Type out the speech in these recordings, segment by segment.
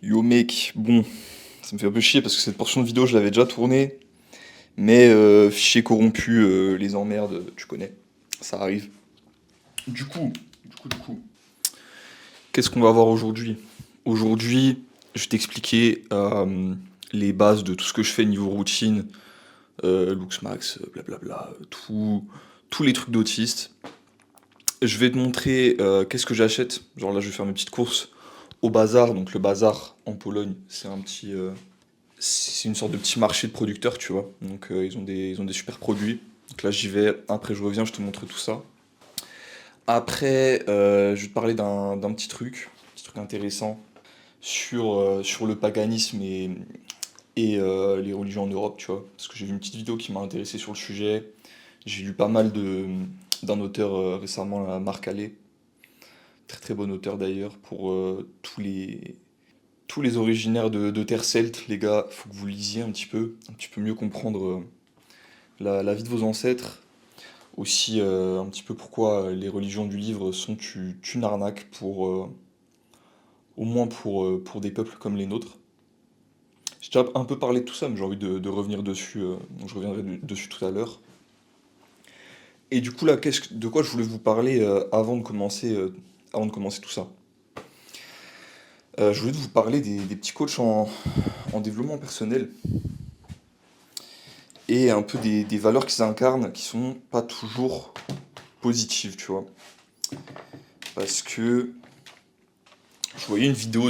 Yo mec, bon, ça me fait un peu chier parce que cette portion de vidéo je l'avais déjà tournée, mais fichier corrompu, les emmerdes, tu connais, ça arrive. Du coup, du coup, qu'est-ce qu'on va voir aujourd'hui? Aujourd'hui, je vais t'expliquer les bases de tout ce que je fais niveau routine, Luxmax, blablabla, tous les trucs d'autiste. Je vais te montrer qu'est-ce que j'achète. Genre là, je vais faire mes petites courses au bazar. Donc le bazar en Pologne, c'est une sorte de petit marché de producteurs, tu vois. Donc ils ont des super produits. Donc là, j'y vais. Après, je reviens, je te montre tout ça. Après, je vais te parler d'un petit truc intéressant sur le paganisme et les religions en Europe, tu vois. Parce que j'ai vu une petite vidéo qui m'a intéressé sur le sujet. J'ai lu pas mal d'un auteur récemment, là, Marc Allais. Très très bon auteur d'ailleurs pour tous les originaires de terre celte, les gars. Faut que vous lisiez un petit peu mieux comprendre la vie de vos ancêtres. Aussi, un petit peu pourquoi les religions du livre sont une arnaque au moins pour des peuples comme les nôtres. J'ai déjà un peu parlé de tout ça, mais j'ai envie de revenir dessus, donc je reviendrai dessus tout à l'heure. Et du coup là, de quoi je voulais vous parler avant de commencer tout ça? Je voulais vous parler des petits coachs en développement personnel et un peu des valeurs qu'ils incarnent qui sont pas toujours positives, tu vois. Parce que je voyais une vidéo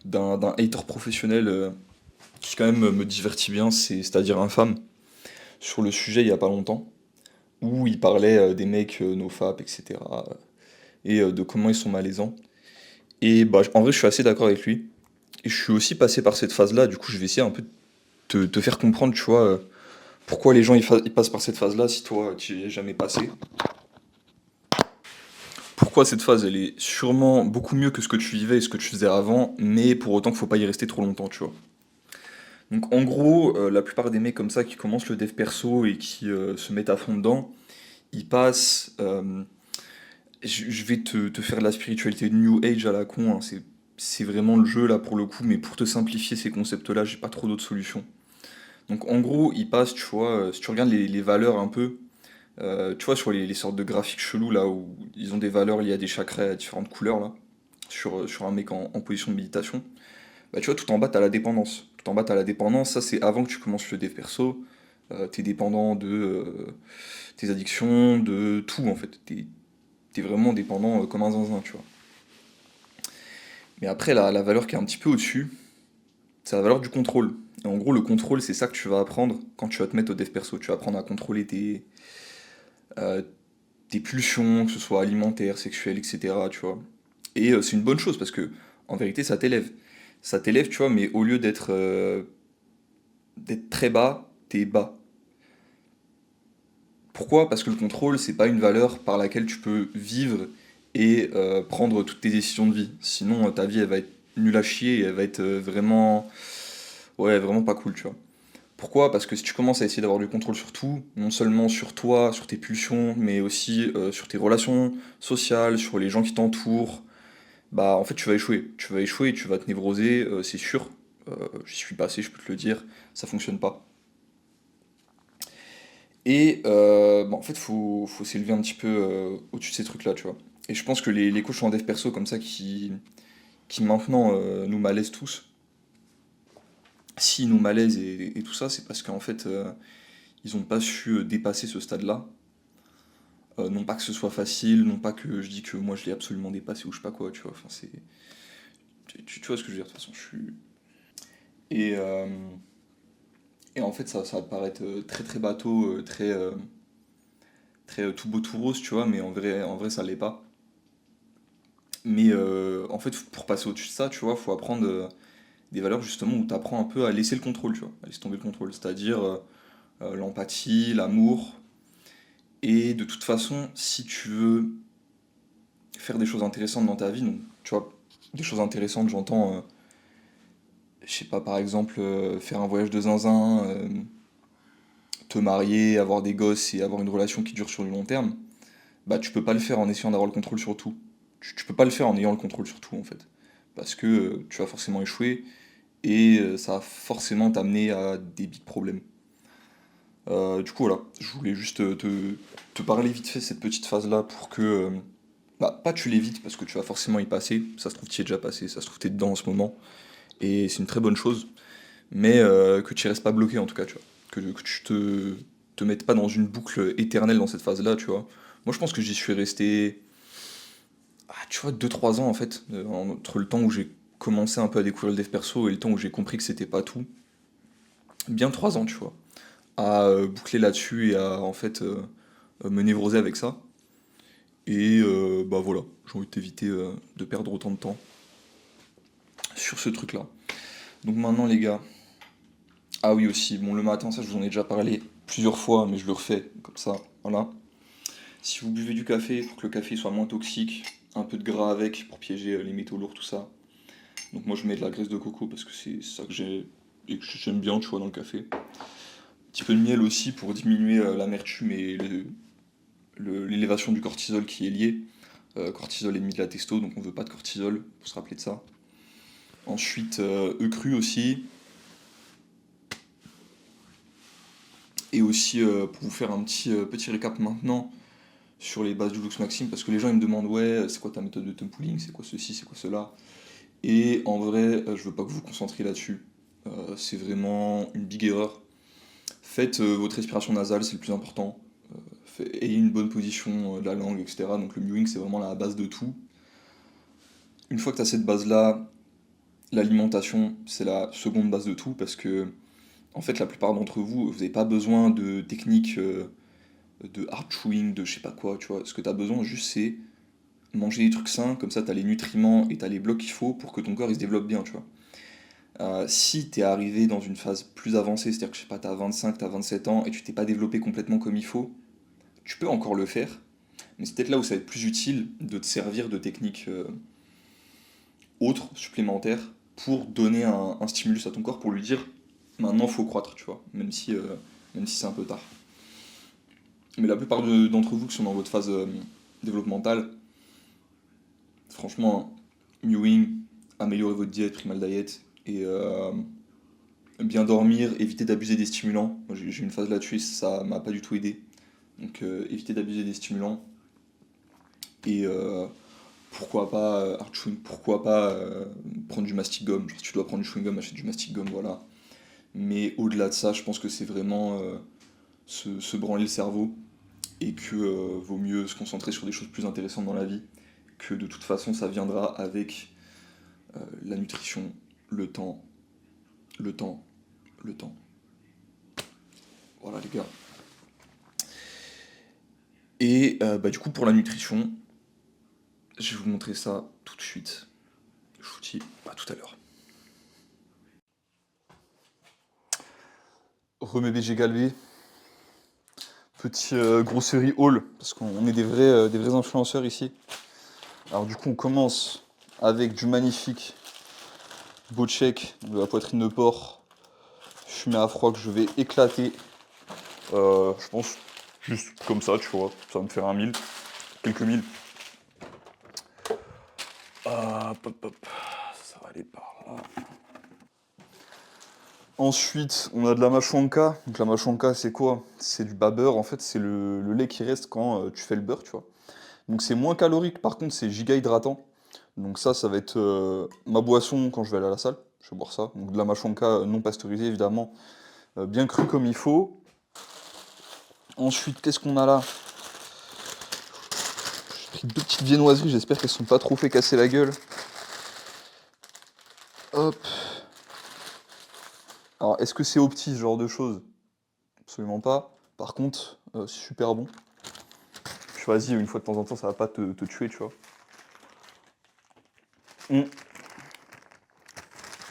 d'un hater professionnel qui quand même me divertit bien, c'est-à-dire infâme, sur le sujet il y a pas longtemps, où il parlait des mecs nofap, etc. Et de comment ils sont malaisants. Et bah, en vrai, je suis assez d'accord avec lui. Et je suis aussi passé par cette phase-là, du coup, je vais essayer un peu de te faire comprendre, tu vois, pourquoi les gens ils passent par cette phase-là si toi, tu n'y es jamais passé. Pourquoi cette phase, elle est sûrement beaucoup mieux que ce que tu vivais et ce que tu faisais avant, mais pour autant qu'il faut pas y rester trop longtemps, tu vois. Donc en gros, la plupart des mecs comme ça qui commencent le dev perso et qui se mettent à fond dedans, ils passent. Je vais te faire de la spiritualité de New Age à la con, hein, c'est vraiment le jeu là pour le coup, mais pour te simplifier ces concepts-là, j'ai pas trop d'autres solutions. Donc en gros, ils passent, tu vois, si tu regardes les valeurs un peu, tu vois, sur les sortes de graphiques chelous là où ils ont des valeurs liées à des chakras à différentes couleurs là, sur un mec en position de méditation, bah tu vois, tout en bas t'as la dépendance. Tout en bas t'as la dépendance, ça c'est avant que tu commences le dev perso, t'es dépendant de tes addictions, de tout en fait. T'es vraiment dépendant comme un zinzin, tu vois. Mais après, la valeur qui est un petit peu au-dessus, c'est la valeur du contrôle. Et en gros, le contrôle, c'est ça que tu vas apprendre quand tu vas te mettre au dev perso. Tu vas apprendre à contrôler euh, tes pulsions, que ce soit alimentaires, sexuelles, etc. Tu vois. Et c'est une bonne chose parce que, en vérité, ça t'élève. Ça t'élève, tu vois, mais au lieu d'être très bas, t'es bas. Pourquoi? Parce que le contrôle, c'est pas une valeur par laquelle tu peux vivre et prendre toutes tes décisions de vie. Sinon, ta vie, elle va être nulle à chier et elle va être vraiment, ouais, vraiment pas cool, tu vois. Pourquoi? Parce que si tu commences à essayer d'avoir du contrôle sur tout, non seulement sur toi, sur tes pulsions, mais aussi sur tes relations sociales, sur les gens qui t'entourent, bah en fait tu vas échouer. Tu vas échouer et tu vas te névroser, c'est sûr. J'y suis passé, je peux te le dire, ça fonctionne pas. Et bah, en fait, faut s'élever un petit peu au-dessus de ces trucs-là, tu vois. Et je pense que les coachs en dev perso comme ça qui maintenant nous malaisent tous, si nous malaisent et tout ça, c'est parce qu'en fait, ils n'ont pas su dépasser ce stade-là. Non pas que ce soit facile, non pas que je dis que moi je l'ai absolument dépassé ou je sais pas quoi, tu vois. Enfin, tu vois ce que je veux dire, de toute façon, je suis. Et, euh, et en fait, ça va te paraître très très bateau, très tout beau tout rose, tu vois, mais en vrai ça l'est pas. Mais en fait, pour passer au-dessus de ça, tu vois, faut apprendre des valeurs justement où tu apprends un peu à laisser le contrôle, tu vois, à laisser tomber le contrôle, c'est-à-dire l'empathie, l'amour. Et de toute façon, si tu veux faire des choses intéressantes dans ta vie, donc tu vois, des choses intéressantes, j'entends, je sais pas, par exemple, faire un voyage de zinzin, te marier, avoir des gosses et avoir une relation qui dure sur le long terme, bah tu peux pas le faire en essayant d'avoir le contrôle sur tout. Tu peux pas le faire en ayant le contrôle sur tout en fait. parce que tu vas forcément échouer et ça va forcément t'amener à des big problèmes. Du coup, voilà, je voulais juste te parler vite fait de cette petite phase-là pour que, bah, pas tu l'évites parce que tu vas forcément y passer, ça se trouve tu y es déjà passé, ça se trouve tu es dedans en ce moment, et c'est une très bonne chose, mais que tu y restes pas bloqué en tout cas, tu vois. Que tu te mettes pas dans une boucle éternelle dans cette phase-là, tu vois. Moi je pense que j'y suis resté, tu vois, 2 3 ans en fait, entre le temps où j'ai commencé un peu à découvrir le dev perso et le temps où j'ai compris que c'était pas tout. Bien 3 ans, tu vois, à boucler là-dessus et à en fait me névroser avec ça. Et bah voilà, j'ai envie de t'éviter de perdre autant de temps sur ce truc-là. Donc maintenant les gars, ah oui aussi, bon le matin, ça je vous en ai déjà parlé plusieurs fois, mais je le refais comme ça, voilà. Si vous buvez du café, pour que le café soit moins toxique, un peu de gras avec pour piéger les métaux lourds, tout ça. Donc moi je mets de la graisse de coco parce que c'est ça que j'ai et que j'aime bien, tu vois, dans le café. Un petit peu de miel aussi pour diminuer l'amertume et l'élévation du cortisol qui est lié. Cortisol ennemi de la testo, donc on veut pas de cortisol, faut se rappeler de ça. Ensuite, œufs crus aussi. Et aussi, pour vous faire un petit récap maintenant sur les bases du Lux Maxime, parce que les gens ils me demandent, ouais, c'est quoi ta méthode de tumbling, c'est quoi ceci, c'est quoi cela. Et en vrai, je veux pas que vous vous concentriez là-dessus. C'est vraiment une big erreur. Faites votre respiration nasale, c'est le plus important. Ayez une bonne position de la langue, etc. Donc le mewing, c'est vraiment la base de tout. Une fois que tu as cette base-là, l'alimentation, c'est la seconde base de tout, parce que, en fait, la plupart d'entre vous, vous n'avez pas besoin de techniques de hard chewing, de je sais pas quoi, tu vois. Ce que tu as besoin, juste, c'est manger des trucs sains, comme ça, tu as les nutriments et tu as les blocs qu'il faut pour que ton corps il se développe bien, tu vois. Si tu es arrivé dans une phase plus avancée, c'est-à-dire que je sais pas, tu as 25, tu as 27 ans et tu t'es pas développé complètement comme il faut, tu peux encore le faire, mais c'est peut-être là où ça va être plus utile de te servir de techniques autres, supplémentaires, pour donner un stimulus à ton corps, pour lui dire maintenant faut croître, tu vois, même si c'est un peu tard. Mais la plupart d'entre vous qui sont dans votre phase développementale, franchement, mewing, améliorer votre diète, primal diet, et bien dormir, éviter d'abuser des stimulants. Moi, j'ai une phase là-dessus et ça m'a pas du tout aidé. Donc éviter d'abuser des stimulants. Et pourquoi pas hard chewing, pourquoi pas prendre du mastic gum. Genre, si tu dois prendre du chewing gum, achète du mastic gum, voilà. Mais au-delà de ça, je pense que c'est vraiment se branler le cerveau et que vaut mieux se concentrer sur des choses plus intéressantes dans la vie, que de toute façon ça viendra avec la nutrition, le temps, le temps, le temps. Voilà les gars. Et bah, du coup pour la nutrition, je vais vous montrer ça tout de suite. Je vous dis à tout à l'heure. Remets BG Galvé, petit grosserie haul, parce qu'on est des vrais influenceurs ici. Alors du coup on commence avec du magnifique Bocek de la poitrine de porc, fumé à froid que je vais éclater. Je pense juste comme ça, tu vois, ça va me faire un mille, quelques mille. Hop, hop, hop, ça va aller par là. Ensuite, on a de la machonka. Donc la machonka, c'est quoi? C'est du babeur, en fait, c'est le lait qui reste quand tu fais le beurre, tu vois. Donc c'est moins calorique, par contre, c'est giga hydratant. Donc ça va être ma boisson quand je vais aller à la salle. Je vais boire ça. Donc de la machonka non pasteurisée, évidemment, bien crue comme il faut. Ensuite, qu'est-ce qu'on a là? J'ai pris deux petites viennoiseries, j'espère qu'elles sont pas trop fait casser la gueule. Hop. Alors, est-ce que c'est au petit ce genre de choses? Absolument pas. Par contre, c'est super bon. Choisis une fois de temps en temps, ça va pas te tuer, tu vois. Mm.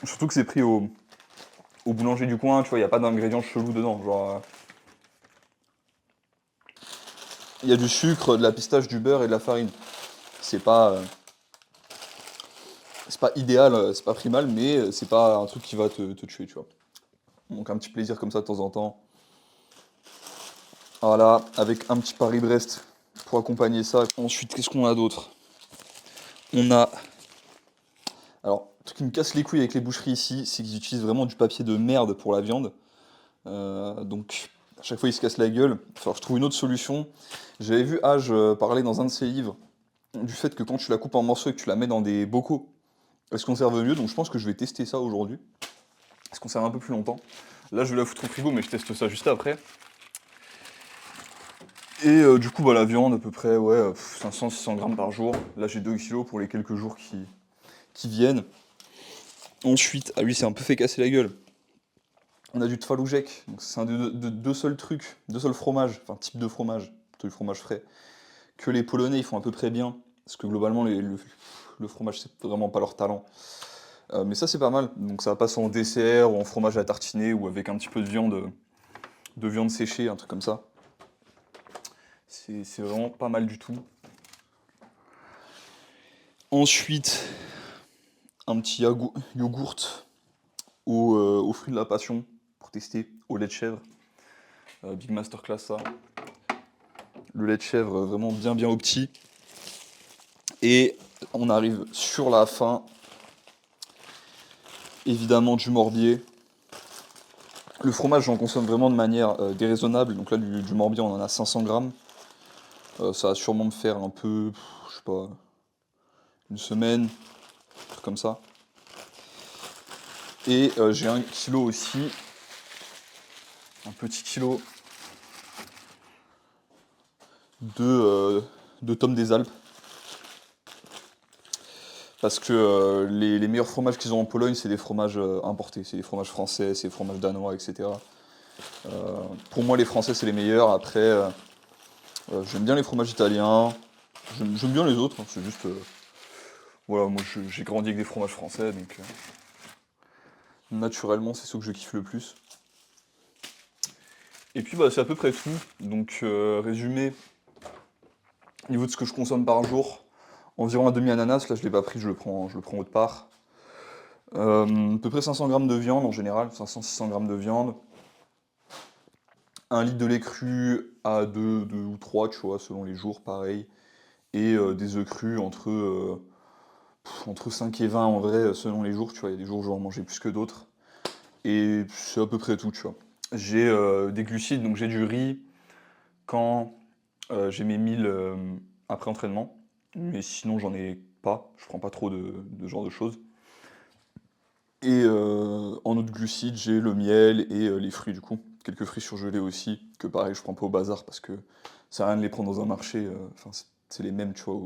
Surtout que c'est pris au boulanger du coin, tu vois, il n'y a pas d'ingrédients chelous dedans. Genre, il y a du sucre, de la pistache, du beurre et de la farine. C'est pas, euh, c'est pas idéal, c'est pas primal, mais c'est pas un truc qui va te tuer, tu vois. Donc un petit plaisir comme ça de temps en temps. Voilà, avec un petit Paris-Brest pour accompagner ça. Ensuite, qu'est-ce qu'on a d'autre? On a Alors, le truc qui me casse les couilles avec les boucheries ici, c'est qu'ils utilisent vraiment du papier de merde pour la viande. Donc, à chaque fois, ils se cassent la gueule. Il va falloir que je trouve une autre solution. J'avais vu Age parler dans un de ses livres du fait que quand tu la coupes en morceaux et que tu la mets dans des bocaux, elle se conserve mieux. Donc, je pense que je vais tester ça aujourd'hui. Elle se conserve un peu plus longtemps. Là, je vais la foutre au frigo, mais je teste ça juste après. Et du coup, bah, la viande, à peu près, ouais, 500-600 grammes par jour. Là, j'ai 2 kilos pour les quelques jours qui viennent. Ensuite, ah oui, c'est un peu fait casser la gueule. On a du tfaloujek, donc c'est un de deux seuls trucs, deux seuls fromages, enfin type de fromage, plutôt du fromage frais, que les Polonais ils font à peu près bien, parce que globalement le fromage c'est vraiment pas leur talent. Mais ça c'est pas mal, donc ça va passer en dessert ou en fromage à tartiner ou avec un petit peu de viande séchée, un truc comme ça. C'est vraiment pas mal du tout. Ensuite, un petit yogourt aux fruits de la passion pour tester, au lait de chèvre. Big Masterclass ça. Le lait de chèvre vraiment bien bien au petit. Et on arrive sur la fin. Évidemment du morbier. Le fromage, j'en consomme vraiment de manière déraisonnable. Donc là, du morbier, on en a 500 grammes. Ça va sûrement me faire un peu, je sais pas, une semaine, un truc comme ça. Et j'ai 1 kilo aussi, un petit kilo de, de tomes des Alpes. Parce que les meilleurs fromages qu'ils ont en Pologne, c'est des fromages importés. C'est des fromages français, c'est des fromages danois, etc. Pour moi, les Français, c'est les meilleurs. Après, j'aime bien les fromages italiens. J'aime bien les autres. Hein. C'est juste. Voilà, moi j'ai grandi avec des fromages français, donc naturellement, c'est ceux que je kiffe le plus. Et puis, bah, c'est à peu près tout. Donc, résumé, au niveau de ce que je consomme par jour, environ un demi-ananas. Là, je l'ai pas pris, je le prends autre part. À peu près 500 grammes de viande en général, 500-600 grammes de viande. 1 litre de lait cru à 2 ou 3, tu vois, selon les jours, pareil. Et des œufs crus entre 5 et 20 en vrai, selon les jours, tu vois. Il y a des jours où je vais en manger plus que d'autres. Et c'est à peu près tout, tu vois. J'ai des glucides, donc j'ai du riz quand j'ai mes meals après entraînement. Mais sinon, j'en ai pas. Je prends pas trop de ce genre de choses. Et en autre glucides, j'ai le miel et les fruits du coup. Quelques fruits surgelés aussi, que pareil, je prends pas au bazar parce que ça sert à rien de les prendre dans un marché. Enfin, c'est les mêmes, tu vois,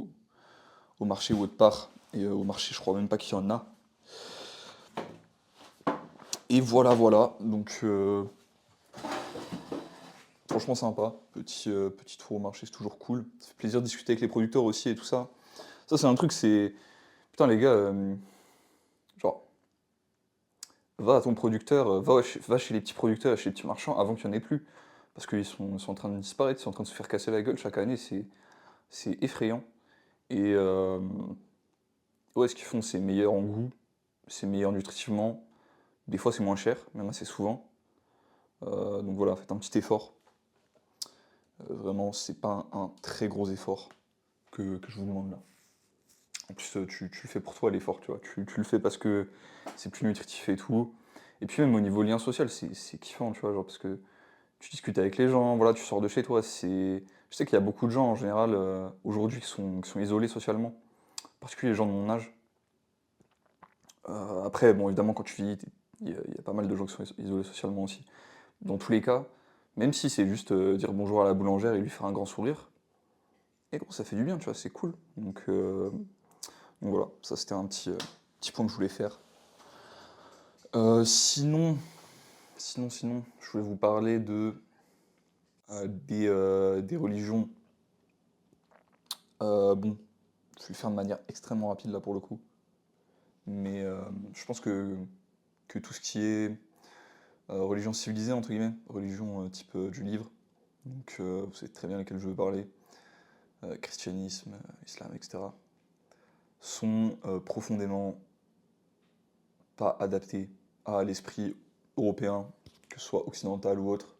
au marché ou autre part. Et au marché, je crois même pas qu'il y en a. Et voilà, voilà. Donc, franchement sympa. Petit tour au marché, c'est toujours cool. Ça fait plaisir de discuter avec les producteurs aussi et tout ça. Ça, c'est un truc, c'est. Putain, les gars, genre, va à ton producteur, va chez les petits producteurs et chez les petits marchands avant qu'il n'y en ait plus. Parce qu'ils sont en train de disparaître, ils sont en train de se faire casser la gueule chaque année, c'est effrayant. Et ouais, ce qu'ils font, c'est meilleur en goût, c'est meilleur nutritivement. Des fois, c'est moins cher, même assez souvent. Donc voilà, faites un petit effort. Vraiment, c'est pas un très gros effort que je vous demande là. En plus, tu le fais pour toi l'effort, tu vois. Tu le fais parce que c'est plus nutritif et tout. Et puis même au niveau lien social, c'est kiffant, tu vois, genre parce que tu discutes avec les gens, voilà, tu sors de chez toi. Je sais qu'il y a beaucoup de gens en général aujourd'hui qui sont isolés socialement, en particulier les gens de mon âge. Après, bon, évidemment, quand tu vis, il y a pas mal de gens qui sont isolés socialement aussi. Dans tous les cas, même si c'est juste dire bonjour à la boulangère et lui faire un grand sourire, et bon, ça fait du bien, tu vois, c'est cool. Donc voilà, ça c'était un petit point que je voulais faire. Sinon, sinon, je voulais vous parler des religions. Bon, je vais le faire de manière extrêmement rapide là pour le coup. Mais je pense que tout ce qui est religion civilisée, entre guillemets, religion type du livre, donc vous savez très bien lesquelles je veux parler, christianisme, islam, etc., sont profondément pas adaptés à l'esprit européen, que ce soit occidental ou autre.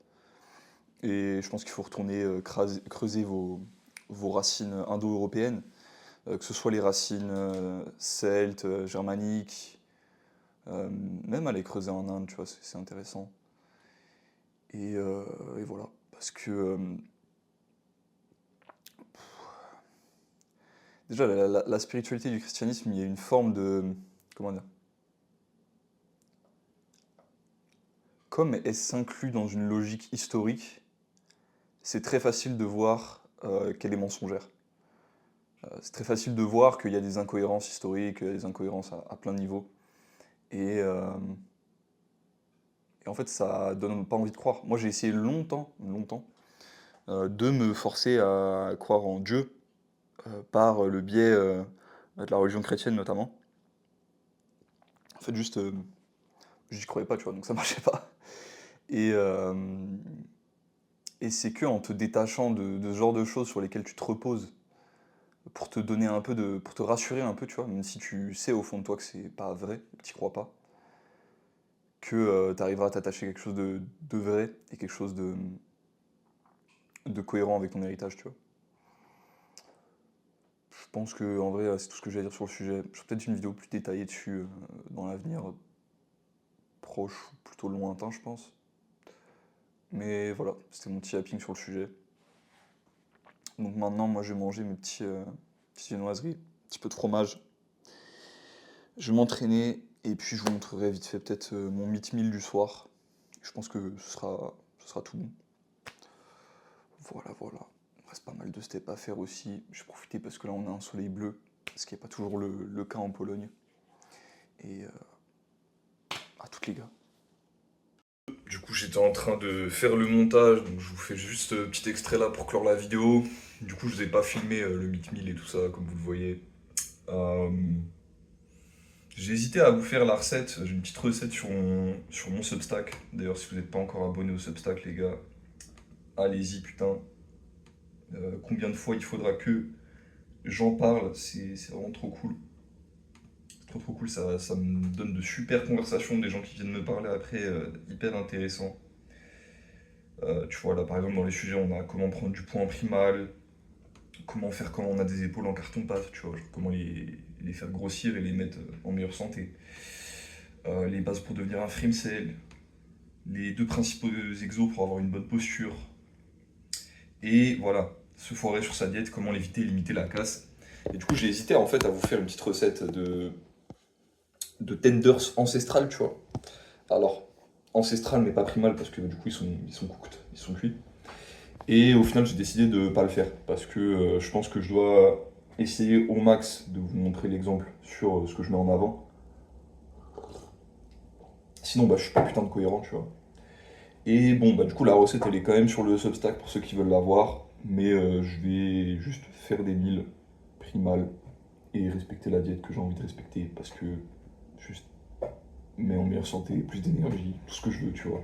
Et je pense qu'il faut retourner creuser vos racines indo-européennes. que ce soit les racines celtes, germaniques, même aller creuser en Inde, tu vois, c'est intéressant. Et voilà, parce que déjà la spiritualité du christianisme, il y a une forme de, comment dire, comme elle s'inclut dans une logique historique, c'est très facile de voir qu'elle est mensongère. C'est très facile de voir qu'il y a des incohérences historiques, des incohérences à plein de niveaux. Et, euh, et en fait, ça donne pas envie de croire. Moi, j'ai essayé longtemps, longtemps, de me forcer à croire en Dieu, par le biais de la religion chrétienne notamment. En fait, juste, j'y croyais pas, tu vois, donc ça marchait pas. Et, euh, et c'est que en te détachant de ce genre de choses sur lesquelles tu te reposes, pour te donner un peu pour te rassurer un peu, tu vois, même si tu sais au fond de toi que c'est pas vrai, que tu crois pas, que tu arriveras à t'attacher à quelque chose de vrai et quelque chose de cohérent avec ton héritage, tu vois. Je pense que en vrai, c'est tout ce que j'ai à dire sur le sujet. Je ferai peut-être une vidéo plus détaillée dessus dans l'avenir proche ou plutôt lointain, je pense. Mais voilà, c'était mon petit happing sur le sujet. Donc maintenant, moi, je vais manger mes petites viennoiseries, un petit peu de fromage. Je vais m'entraîner et puis je vous montrerai vite fait peut-être mon meat meal du soir. Je pense que ce sera tout bon. Voilà, voilà. Il me reste pas mal de steps à faire aussi. Je vais profiter parce que là, on a un soleil bleu, ce qui n'est pas toujours le cas en Pologne. Et à toutes les gars. Du coup, j'étais en train de faire le montage, donc je vous fais juste un petit extrait là pour clore la vidéo. Du coup, je vous ai pas filmé le meat meal et tout ça, comme vous le voyez. Euh, j'ai hésité à vous faire la recette. J'ai une petite recette sur mon Substack. D'ailleurs, si vous n'êtes pas encore abonné au Substack, les gars, allez-y, putain. Combien de fois il faudra que j'en parle, c'est vraiment trop cool. Trop trop cool, ça me donne de super conversations, des gens qui viennent me parler après, hyper intéressant. Tu vois, là par exemple, dans les sujets, on a comment prendre du poids en primal, comment faire quand on a des épaules en carton-pâte, tu vois, genre comment les faire grossir et les mettre en meilleure santé. Les bases pour devenir un frimcell, les deux principaux exos pour avoir une bonne posture. Et voilà, se foirer sur sa diète, comment l'éviter et limiter la casse. Et du coup, j'ai hésité en fait à vous faire une petite recette de tenders ancestrales, tu vois. Alors, ancestral mais pas primal parce que du coup ils sont cooked, ils sont cuits. Et au final j'ai décidé de pas le faire parce que je pense que je dois essayer au max de vous montrer l'exemple sur ce que je mets en avant. Sinon bah je suis pas putain de cohérent, tu vois. Et bon bah du coup la recette elle est quand même sur le Substack pour ceux qui veulent la voir. Mais je vais juste faire des meals primal et respecter la diète que j'ai envie de respecter parce que juste mais en meilleure santé, plus d'énergie, tout ce que je veux, tu vois.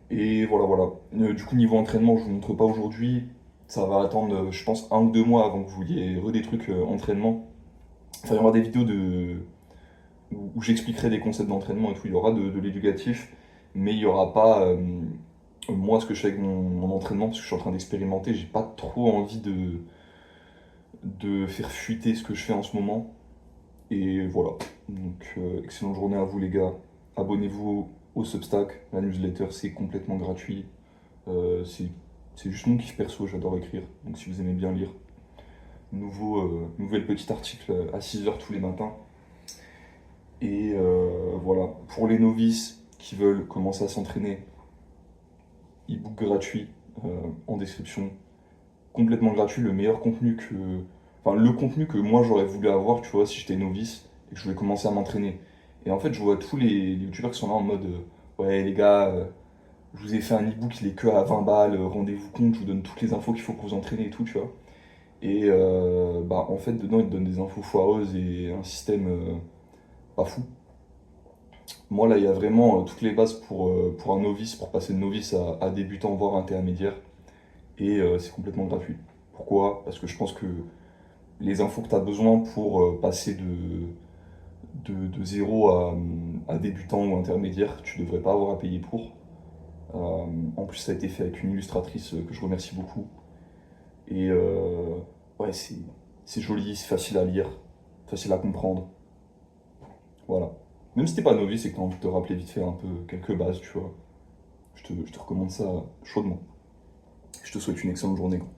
Et voilà, voilà. Du coup, niveau entraînement, je vous montre pas aujourd'hui. Ça va attendre, je pense, 1 ou 2 mois avant que vous vouliez des trucs entraînement. Enfin, il y aura des vidéos où j'expliquerai des concepts d'entraînement et tout. Il y aura de l'éducatif, mais il y aura pas moi ce que je fais avec mon entraînement parce que je suis en train d'expérimenter. J'ai pas trop envie de faire fuiter ce que je fais en ce moment. Et voilà. Donc, excellente journée à vous, les gars. Abonnez-vous au Substack. La newsletter, c'est complètement gratuit. C'est juste mon kiff perso, j'adore écrire. Donc si vous aimez bien lire, nouvel petit article à 6 h tous les matins. Et voilà, pour les novices qui veulent commencer à s'entraîner, e-book gratuit en description, complètement gratuit, le meilleur contenu enfin le contenu que moi j'aurais voulu avoir, tu vois, si j'étais novice et que je voulais commencer à m'entraîner. Et en fait, je vois tous les youtubeurs qui sont là en mode ouais les gars, je vous ai fait un e-book, il est que à 20 balles, rendez-vous compte, je vous donne toutes les infos qu'il faut pour vous entraîner et tout, tu vois. Et bah, en fait, dedans, il te donne des infos foireuses et un système pas fou. Moi, là, il y a vraiment toutes les bases pour un novice, pour passer de novice à débutant, voire intermédiaire. Et c'est complètement gratuit. Pourquoi? Parce que je pense que les infos que tu as besoin pour passer de zéro à débutant ou intermédiaire, tu devrais pas avoir à payer pour. En plus, ça a été fait avec une illustratrice que je remercie beaucoup. Et ouais, c'est joli, c'est facile à lire, facile à comprendre. Voilà. Même si t'es pas novice et que t'as envie de te rappeler vite fait un peu quelques bases, tu vois, je te recommande ça chaudement. Je te souhaite une excellente journée, gros.